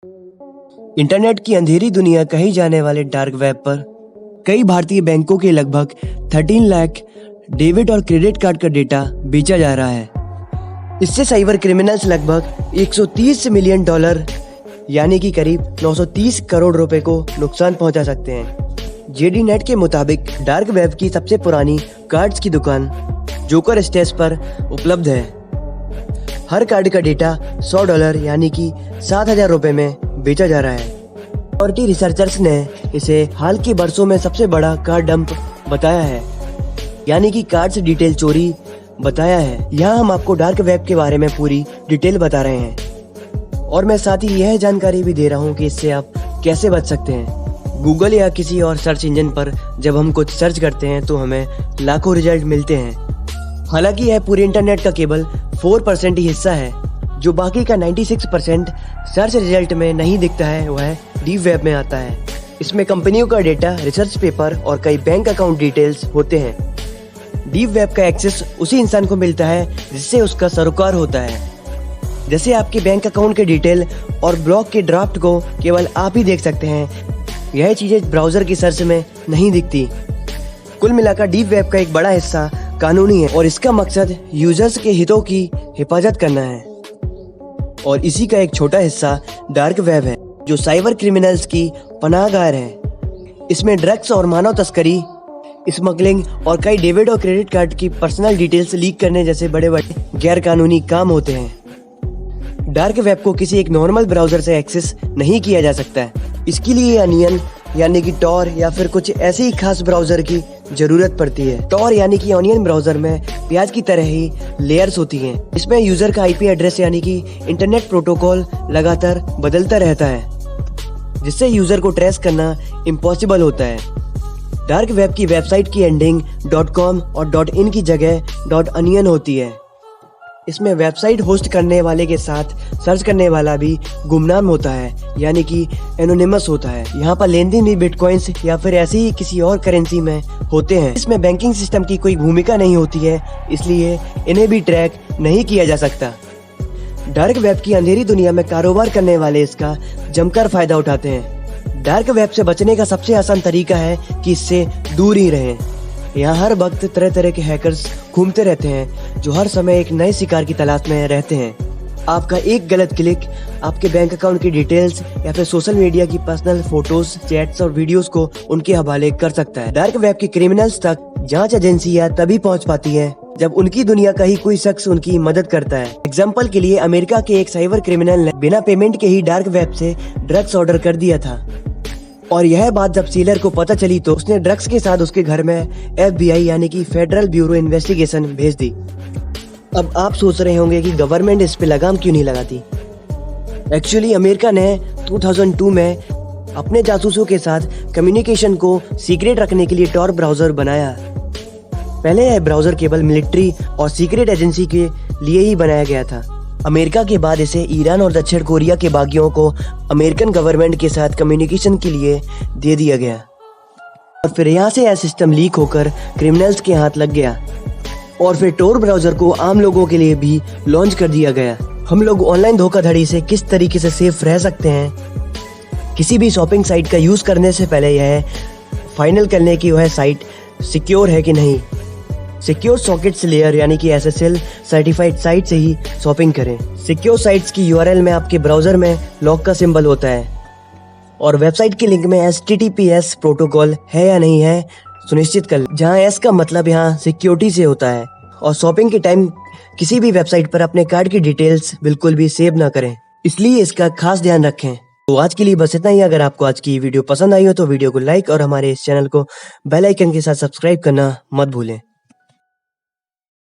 Internet की अंधेरी दुनिया कही जाने वाले डार्क वेब पर कई भारतीय बैंकों के लगभग 13 लाख डेबिट और क्रेडिट कार्ड का डेटा बेचा जा रहा है। इससे साइबर क्रिमिनल्स लगभग 130 मिलियन डॉलर यानी कि करीब 930 करोड़ रुपए को नुकसान पहुंचा सकते हैं। जेडी नेट के मुताबिक डार्क वेब की सबसे पुरानी कार्ड्स की दुकान जोकर स्टेज पर उपलब्ध है। हर कार्ड का डेटा $100 यानी कि 7,000 रुपए में बेचा जा रहा है। सिक्योरिटी रिसर्चर्स ने इसे हाल के वर्षों में सबसे बड़ा कार्ड डंप बताया है, यानी कि कार्ड्स डिटेल चोरी बताया है। यहाँ हम आपको डार्क वेब के बारे में पूरी डिटेल बता रहे हैं और मैं साथ ही यह जानकारी भी दे रहा हूँ कि इससे आप कैसे बच सकते हैं। गूगल या किसी और सर्च इंजन पर जब हम कुछ सर्च करते हैं तो हमें लाखों रिजल्ट मिलते हैं। हालांकि यह पूरे इंटरनेट का केवल 4% ही हिस्सा है। जो बाकी का 96% सर्च रिजल्ट में नहीं दिखता है वह डीप वेब में आता है। इसमें कंपनियों का डेटा, रिसर्च पेपर और कई बैंक अकाउंट डिटेल्स होते हैं। डीप वेब का एक्सेस उसी इंसान को मिलता है जिससे उसका सरोकार होता है। जैसे आपके बैंक अकाउंट के डिटेल और ब्लॉग के ड्राफ्ट को केवल आप ही देख सकते हैं। यह चीजें ब्राउजर की सर्च में नहीं दिखती। कुल मिलाकर डीप वेब का एक बड़ा हिस्सा कानूनी है और इसका मकसद यूजर्स के हितों की हिफाजत करना है। और इसी का एक छोटा हिस्सा डार्क वेब है जो साइबर क्रिमिनल्स की पनाहगाह है। इसमें ड्रग्स और मानव तस्करी, स्मगलिंग और कई डेबिट और क्रेडिट कार्ड की पर्सनल डिटेल्स लीक करने जैसे बड़े बड़े गैर कानूनी काम होते हैं। डार्क वेब को किसी एक नॉर्मल ब्राउजर से एक्सेस नहीं किया जा सकता है। इसके लिए अनियन यानी कि टॉर या फिर कुछ ऐसे ही खास ब्राउजर की जरूरत पड़ती है। टॉर यानी कि ऑनियन ब्राउजर में प्याज की तरह ही लेयर्स होती हैं। इसमें यूजर का आईपी एड्रेस यानी कि इंटरनेट प्रोटोकॉल लगातार बदलता रहता है, जिससे यूजर को ट्रेस करना इम्पॉसिबल होता है। डार्क वेब की वेबसाइट की एंडिंग .com और .in की जगह .onion होती है। इसमें वेबसाइट होस्ट करने वाले के साथ सर्च करने वाला भी गुमनाम होता है, यानी कि एनोनिमस होता है। यहाँ पर लेनदेन भी बिटकॉइंस या फिर ऐसी ही किसी और करेंसी में होते हैं। इसमें बैंकिंग सिस्टम की कोई भूमिका नहीं होती है, इसलिए इन्हें भी ट्रैक नहीं किया जा सकता। डार्क वेब की अंधेरी दुनिया में कारोबार करने वाले इसका जमकर फायदा उठाते हैं। डार्क वेब से बचने का सबसे आसान तरीका है कि इससे दूर ही रहें। यहाँ हर वक्त तरह तरह के हैकर्स घूमते रहते हैं जो हर समय एक नए शिकार की तलाश में रहते हैं। आपका एक गलत क्लिक आपके बैंक अकाउंट की डिटेल्स या फिर सोशल मीडिया की पर्सनल फोटोज, चैट्स और वीडियोस को उनके हवाले कर सकता है। डार्क वेब के क्रिमिनल्स तक जांच एजेंसियां तभी पहुंच पाती है जब उनकी दुनिया का ही कोई शख्स उनकी मदद करता है। एग्जाम्पल के लिए अमेरिका के एक साइबर क्रिमिनल ने बिना पेमेंट के ही डार्क वेब से ड्रग्स ऑर्डर कर दिया था और यह बात जब सीलर को पता चली तो उसने ड्रग्स के साथ उसके घर में FBI यानी कि फेडरल ब्यूरो इन्वेस्टिगेशन भेज दी। अब आप सोच रहे होंगे कि गवर्नमेंट इस पे लगाम क्यों नहीं लगाती। एक्चुअली अमेरिका ने 2002 में अपने जासूसों के साथ कम्युनिकेशन को सीक्रेट रखने के लिए टॉर ब्राउजर बनाया। पहले यह ब्राउजर केवल मिलिट्री और सीक्रेट एजेंसी के लिए ही बनाया गया था। अमेरिका के बाद इसे ईरान और दक्षिण कोरिया के बागियों को अमेरिकन गवर्नमेंट के साथ कम्युनिकेशन के लिए दे दिया गया और फिर यहाँ से यह सिस्टम लीक होकर क्रिमिनल्स के हाथ लग गया और फिर टॉर ब्राउजर को आम लोगों के लिए भी लॉन्च कर दिया गया। हम लोग ऑनलाइन धोखाधड़ी से किस तरीके से सेफ रह सकते हैं। किसी भी शॉपिंग साइट का यूज करने से पहले यह फाइनल करने की वह साइट सिक्योर है कि नहीं। सिक्योर सॉकेट्स लेयर यानी कि SSL सर्टिफाइड साइट से ही शॉपिंग करें। सिक्योर साइट्स की URL में आपके ब्राउजर में लॉक का सिंबल होता है और वेबसाइट के लिंक में HTTPS प्रोटोकॉल है या नहीं है सुनिश्चित कर, जहां S का मतलब यहाँ सिक्योरिटी से होता है। और शॉपिंग के टाइम किसी भी वेबसाइट पर अपने कार्ड की डिटेल्स बिल्कुल भी सेव ना करें, इसलिए इसका खास ध्यान रखें। तो आज के लिए बस इतना ही। अगर आपको आज की वीडियो पसंद आई हो तो वीडियो को लाइक और हमारे इस चैनल को बेल आइकन के साथ सब्सक्राइब करना मत भूलें।